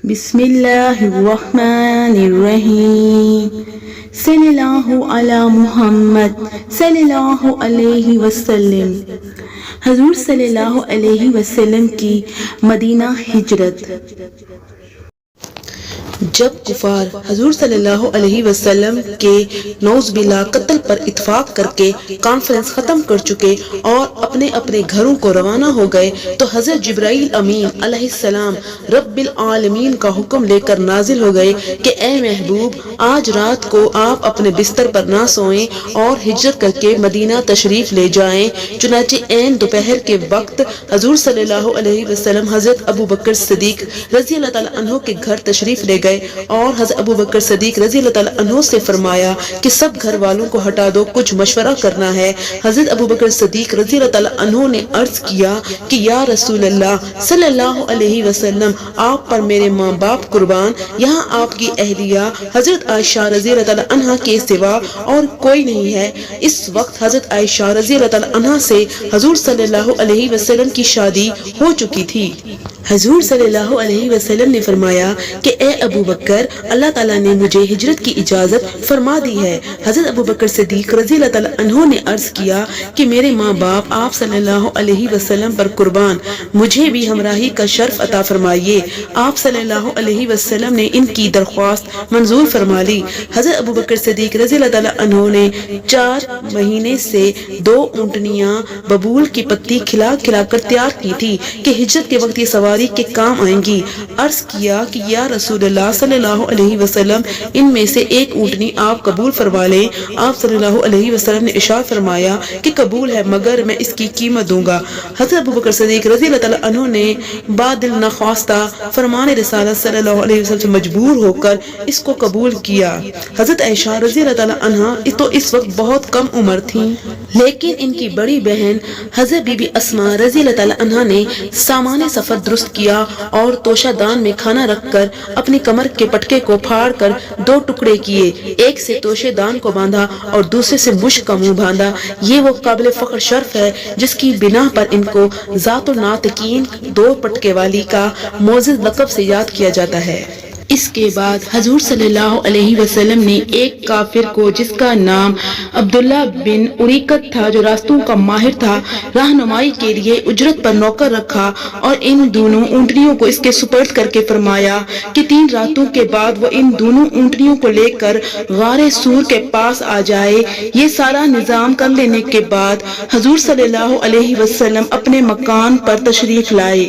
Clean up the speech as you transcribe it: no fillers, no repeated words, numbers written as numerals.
بسم اللہ الرحمن الرحیم صلی اللہ علی محمد صلی اللہ علیہ وسلم۔ حضور صلی اللہ علیہ وسلم کی مدینہ ہجرت۔ جب کفار حضور صلی اللہ علیہ وسلم کے نعوذ باللہ قتل پر اتفاق کر کے کانفرنس ختم کر چکے اور اپنے اپنے گھروں کو روانہ ہو گئے تو حضرت جبرائیل امین علیہ السلام رب العالمین کا حکم لے کر نازل ہو گئے کہ اے محبوب، آج رات کو آپ اپنے بستر پر نہ سوئیں اور ہجرت کر کے مدینہ تشریف لے جائیں۔ چنانچہ عین دوپہر کے وقت حضور صلی اللہ علیہ وسلم حضرت ابو بکر صدیق رضی اللہ تعالیٰ عنہ کے گھر تشریف لے گئے اور حضرت ابو بکر صدیق رضی اللہ تعالیٰ عنہ سے فرمایا کہ سب گھر والوں کو ہٹا دو، کچھ مشورہ کرنا ہے۔ حضرت ابو بکر صدیق رضی اللہ تعالیٰ عنہ نے عرض کیا کہ یا رسول اللہ صلی اللہ علیہ وسلم، آپ پر میرے ماں باپ قربان، یہاں آپ کی اہلیہ حضرت عائشہ رضی اللہ تعالیٰ عنہ کے سوا اور کوئی نہیں ہے۔ اس وقت حضرت عائشہ رضی اللہ تعالیٰ عنہ سے حضور صلی اللہ علیہ وسلم کی شادی ہو چکی تھی۔ حضور صلی اللہ علیہ وسلم نے فرمایا کہ اے ابو بکر، اللہ تعالیٰ نے مجھے ہجرت کی اجازت فرما دی ہے۔ حضرت ابو بکر صدیق رضی اللہ تعالیٰ عنہ نے عرض کیا کہ میرے ماں باپ آپ صلی اللہ علیہ وسلم پر قربان، مجھے بھی ہمراہی کا شرف عطا فرمائیے۔ آپ صلی اللہ علیہ وسلم نے ان کی درخواست منظور فرما لی۔ حضرت ابو بکر صدیق رضی اللہ تعالیٰ عنہ نے 4 مہینے سے 2 اونٹنیاں ببول کی پتی کھلا کھلا کر تیار کی تھی کہ ہجرت کے وقت یہ سواری کے کام آئیں گی۔ عرض کیا کہ یا رسول اللہ صلی اللہ علیہ وسلم، ان میں سے ایک اونٹنی آپ قبول فرما لیں۔ آپ صلی اللہ علیہ وسلم نے ارشاد فرمایا کہ قبول ہے، مگر میں اس کی قیمت دوں گا۔ حضرت ابو بکر صدیق رضی اللہ تعالیٰ عنہ نے بادل نخواستہ فرمان رسالت صلی اللہ علیہ وسلم سے مجبور ہو کر اس کو قبول کیا۔ حضرت عائشہ رضی اللہ تعالیٰ عنہ تو اس وقت بہت کم عمر تھیں، لیکن ان کی بڑی بہن حضرت بی بی اسماء رضی اللہ تعالیٰ عنہ نے سامان سفر درست کیا اور توشہ دان میں کھانا رکھ کر اپنی کمر کے پٹکے کو پھاڑ کر 2 ٹکڑے کیے، ایک سے توشہ دان کو باندھا اور دوسرے سے مشک کا منہ باندھا۔ یہ وہ قابل فخر شرف ہے جس کی بنا پر ان کو ذات الناطقین 2 پٹکے والی کا معزز لقب سے یاد کیا جاتا ہے۔ اس کے بعد حضور صلی اللہ علیہ وسلم نے ایک کافر کو جس کا نام عبداللہ بن اریقت تھا، جو راستوں کا ماہر تھا، رہنمائی کے لیے اجرت پر نوکر رکھا اور ان دونوں اونٹنیوں کو اس کے سپرد کر کے فرمایا کہ 3 راتوں کے بعد وہ ان دونوں اونٹنیوں کو لے کر غار سور کے پاس آ جائے۔ یہ سارا نظام کر لینے کے بعد حضور صلی اللہ علیہ وسلم اپنے مکان پر تشریف لائے۔